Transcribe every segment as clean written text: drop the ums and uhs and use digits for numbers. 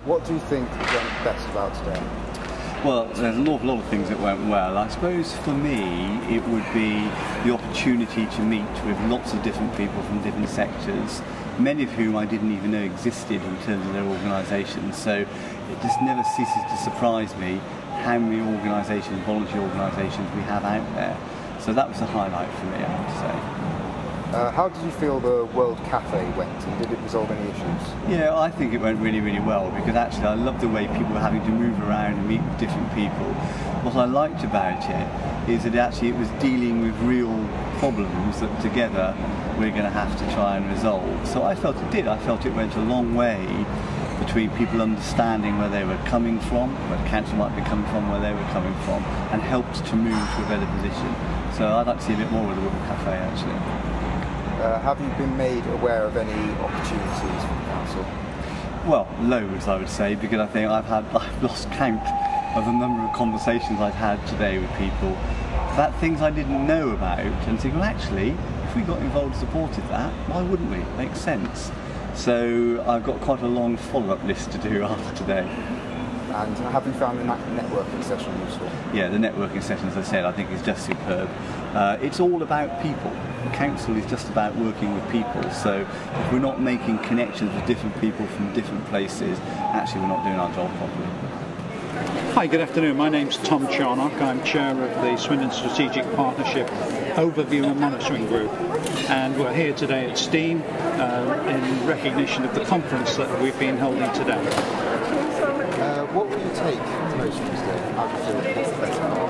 What do you think went best about today? Well, there's an awful lot of things that went well. I suppose for me it would be the opportunity to meet with lots of different people from different sectors, many of whom I didn't even know existed in terms of their organisations. So it just never ceases to surprise me how many organisations, voluntary organisations we have out there. So that was the highlight for me, I have to say. How did you feel the World Cafe went, and did it resolve any issues? Yeah, I think it went really, really well, because actually I love the way people were having to move around and meet with different people. What I liked about it is that actually it was dealing with real problems that together we're going to have to try and resolve. So I felt it did. I felt it went a long way between people understanding where they were coming from, where the council might be coming from, where they were coming from, and helped to move to a better position. So I'd like to see a bit more of the World Cafe actually. Have you been made aware of any opportunities from the council? Well, loads I would say, because I think I've lost count of the number of conversations I've had today with people about things I didn't know about, and think, well actually, if we got involved and supported that, why wouldn't we? It makes sense. So I've got quite a long follow-up list to do after today. And have you found the networking session useful? Yeah, the networking session, as I said, I think is just superb. It's all about people. The council is just about working with people, so if we're not making connections with different people from different places, actually we're not doing our job properly. Hi, good afternoon. My name's Tom Charnock. I'm chair of the Swindon Strategic Partnership Overview and Monitoring Group, and we're here today at Steam in recognition of the conference that we've been holding today. What will you take most from today? How do you feel? What's the best part?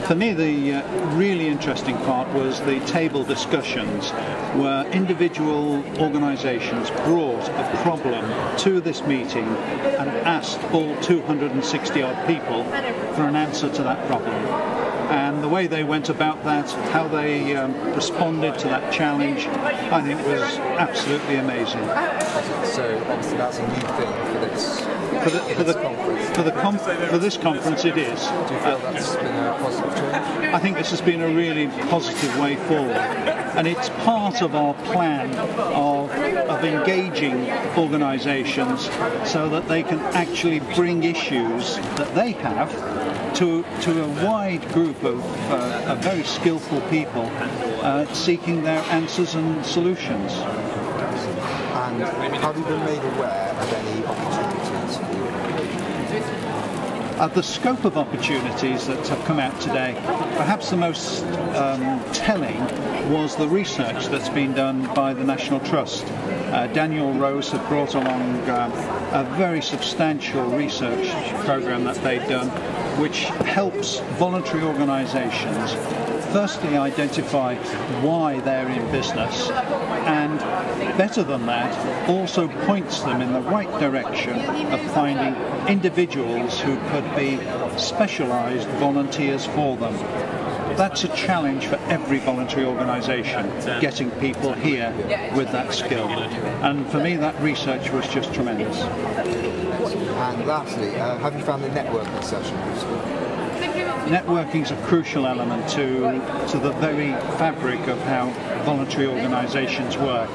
For me, the really interesting part was the table discussions, where individual organisations brought a problem to this meeting and asked all 260 odd people for an answer to that problem. And the way they went about that, how they responded to that challenge, I think was absolutely amazing. So obviously that's a new thing for this For this conference it is. Do you feel that's been a positive change? I think this has been a really positive way forward, and it's part of our plan of engaging organisations so that they can actually bring issues that they have to a wide group of very skillful people seeking their answers and solutions. And have you been made aware of any opportunities for you? The scope of opportunities that have come out today, perhaps the most telling was the research that's been done by the National Trust. Daniel Rose had brought along a very substantial research programme that they've done, which helps voluntary organisations firstly identify why they're in business, and better than that, also points them in the right direction of finding individuals who could be specialised volunteers for them. That's a challenge for every voluntary organisation, getting people here with that skill. And for me, that research was just tremendous. And lastly, have you found the networking session useful? Networking is a crucial element to the very fabric of how voluntary organisations work.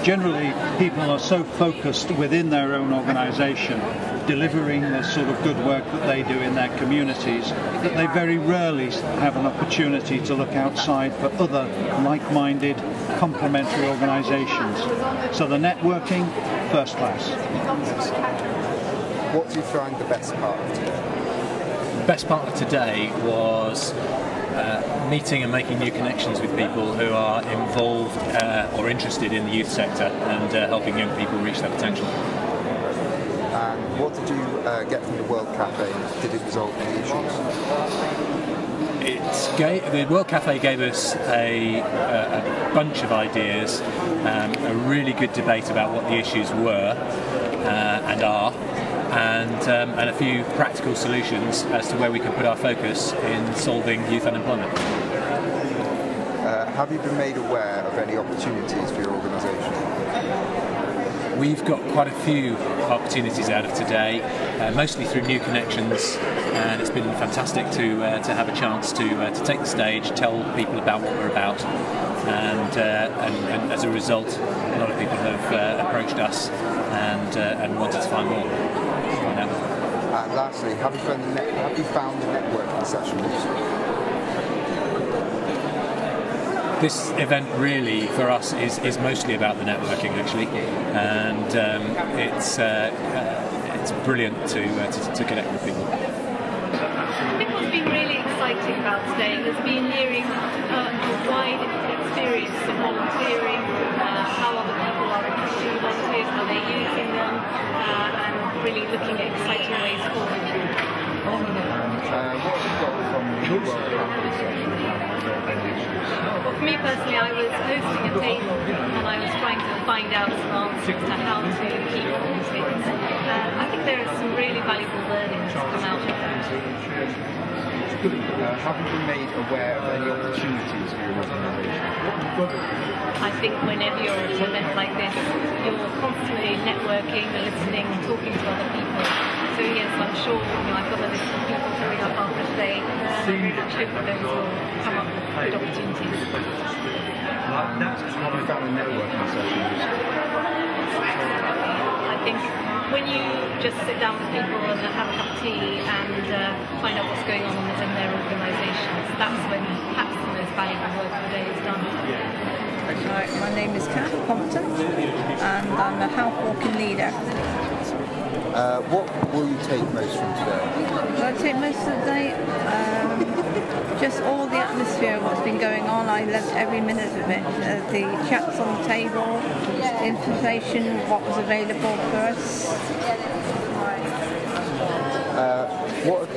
Generally, people are so focused within their own organisation, delivering the sort of good work that they do in their communities, that they very rarely have an opportunity to look outside for other like-minded, complementary organisations. So the networking, first class. What do you find the best part of today? The best part of today was meeting and making new connections with people who are involved or interested in the youth sector and helping young people reach their potential. And what did you get from the World Cafe? Did it resolve any issues? The World Cafe gave us a bunch of ideas, a really good debate about what the issues were and are, and a few practical solutions as to where we can put our focus in solving youth unemployment. Have you been made aware of any opportunities for your organisation? We've got quite a few opportunities out of today, mostly through new connections, and it's been fantastic to have a chance to take the stage, tell people about what we're about, and as a result, a lot of people have approached us and wanted to find more. And lastly, have you found the networking session useful? This event really, for us, is mostly about the networking, actually, and it's brilliant to connect with people. I think what's been really exciting about today has been hearing a wide experience of volunteering, how other people are approaching volunteers, how they're using them, and really looking at exciting ways forward. What have you got from the World Cafe session? Well, for me personally, I was hosting a table and I was trying to find out some answers to how to keep things. I think there are some really valuable learnings to come out of that. Have you been made aware of any opportunities for your organisation? I think whenever you're at an event like this, you're constantly networking, listening, talking to other people. So yes, I'm sure I've got a list of people coming up after today, and I very much hope that those will come up with good opportunities. Have you found the networking session useful? I think when you just sit down with people and have a cup of tea and find out what's going on within their organisations, that's when perhaps the most valuable work of the day is done. Right, my name is Kath Compton and I'm a health walking leader. What will you take most from today? What I take most of the day? Just all the atmosphere of what's been going on. I loved every minute of it. The chats on the table, information, what was available for us.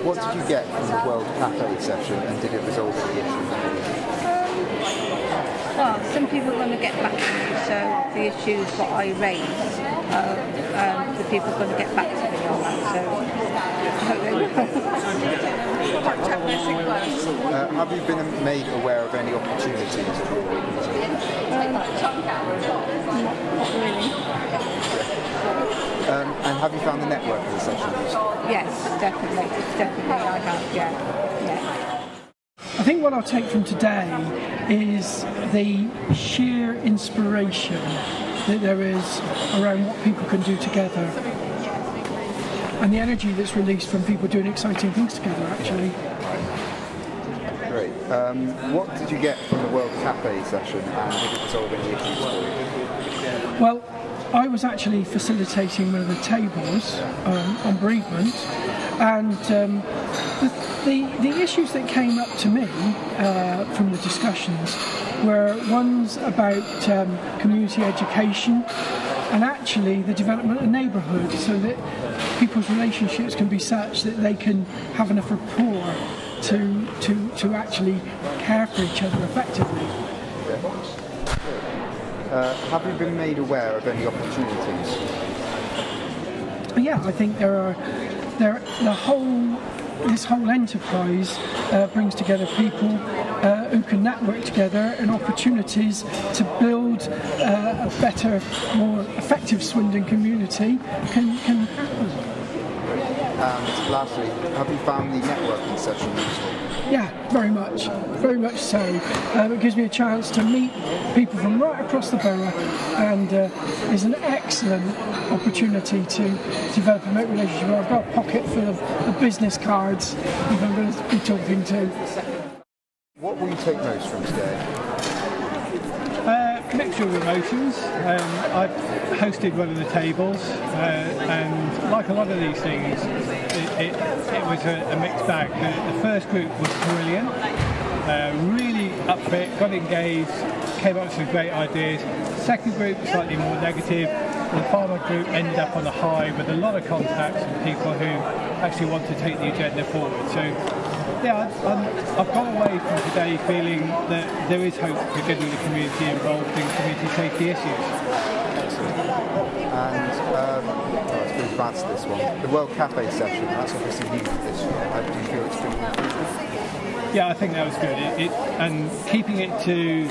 What did you get from the World Cafe session, and did it resolve any issues? Well, some people are going to get back to me, so the issues that I raised, the people are going to get back to me on that, so I hope they will. Have you been made aware of any opportunities for your organisation? Not really. And have you found the networking session useful? Yes, definitely I have, yeah. I think what I'll take from today is the sheer inspiration that there is around what people can do together and the energy that's released from people doing exciting things together, actually. Great. What did you get from the World Cafe session, and did it resolve any issues for you? Well, I was actually facilitating one of the tables on bereavement, and the issues that came up to me from the discussions were ones about community education and actually the development of neighbourhoods, so that people's relationships can be such that they can have enough rapport to actually care for each other effectively. Have you been made aware of any opportunities? Yeah, I think this whole enterprise brings together people who can network together, and opportunities to build a better, more effective Swindon community can happen. And lastly, have you found the networking session useful? Yeah, very much so. It gives me a chance to meet people from right across the borough, and is an excellent opportunity to develop a relationship. I've got a pocket full of business cards that I'm going to be talking to. What will you take most from today? Mixture of emotions. I've hosted one of the tables, and like a lot of these things, it was a mixed bag. The first group was brilliant, really up for it, got engaged, came up with some great ideas. Second group was slightly more negative. The final group ended up on a high with a lot of contacts and people who actually want to take the agenda forward. So yeah, I've gone away from today feeling that there is hope for getting the community involved in community safety issues. And it's been advanced, this one. The World Cafe session, that's obviously new this year. How do you feel it's been improved? Yeah, I think that was good. And keeping it to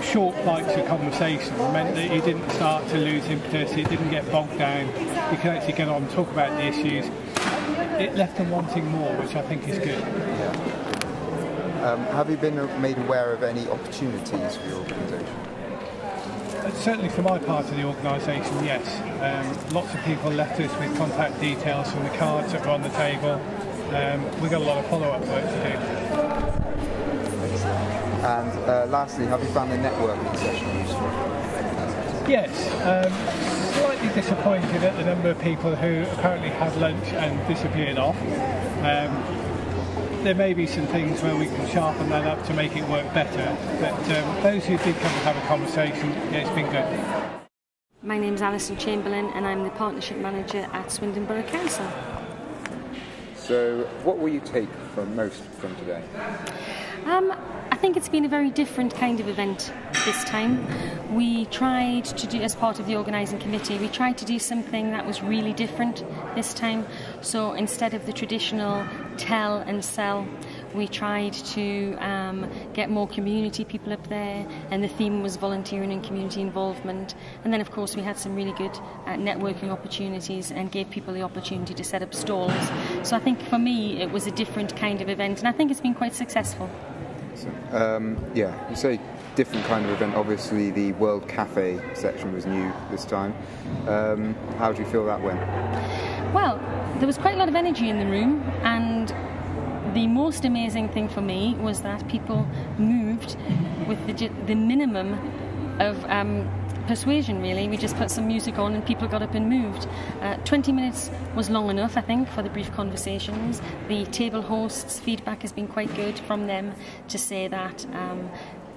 short bites of conversation meant that you didn't start to lose impetus, it didn't get bogged down. You could actually get on and talk about the issues. It left them wanting more, which I think is good. Yeah. Have you been made aware of any opportunities for your organisation? Certainly for my part of the organisation, yes. Lots of people left us with contact details from the cards that were on the table. We've got a lot of follow-up work to do. And lastly, have you found the networking session useful? Yes. Slightly disappointed at the number of people who apparently had lunch and disappeared off. There may be some things where we can sharpen that up to make it work better, but those who did come and have a conversation, yeah, it's been good. My name's Alison Chamberlain and I'm the Partnership Manager at Swindon Borough Council. So what will you take most from today? I think it's been a very different kind of event this time. We tried to do, as part of the organising committee, we tried to do something that was really different this time. So instead of the traditional tell and sell, we tried to get more community people up there, and the theme was volunteering and community involvement. And then of course we had some really good networking opportunities and gave people the opportunity to set up stalls. So I think for me it was a different kind of event, and I think it's been quite successful. Yeah, you say different kind of event. Obviously the World Cafe section was new this time. How do you feel that went? Well, there was quite a lot of energy in the room, and the most amazing thing for me was that people moved with the minimum of persuasion, really. We just put some music on and people got up and moved. 20 minutes was long enough, I think, for the brief conversations. The table hosts' feedback has been quite good from them to say that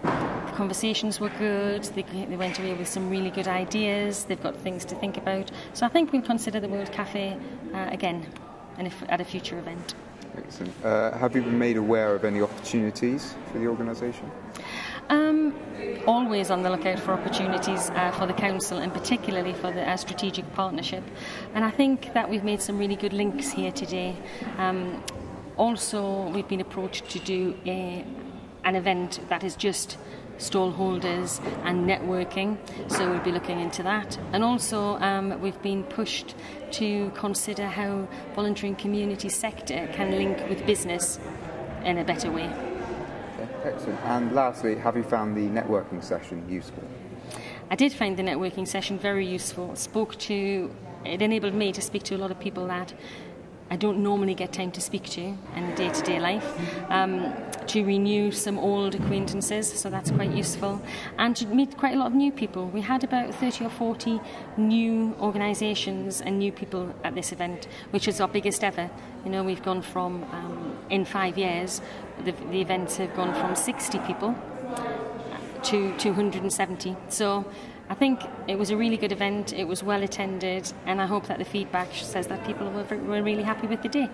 the conversations were good, they went away with some really good ideas, they've got things to think about. So I think we'll consider the World Cafe again and at a future event. Excellent. Have you been made aware of any opportunities for the organisation? Always on the lookout for opportunities for the council, and particularly for the strategic partnership. And I think that we've made some really good links here today. Also, we've been approached to do an event that is just stall holders and networking, so we'll be looking into that. And also we've been pushed to consider how voluntary and community sector can link with business in a better way. Okay, excellent. And lastly, have you found the networking session useful? I did find the networking session very useful. It enabled me to speak to a lot of people that I don't normally get time to speak to in day-to-day life, to renew some old acquaintances, so that's quite useful, and to meet quite a lot of new people. We had about 30 or 40 new organisations and new people at this event, which is our biggest ever. You know, we've gone from, in 5 years, the events have gone from 60 people to 270. So I think it was a really good event, it was well attended, and I hope that the feedback says that people were really happy with the day.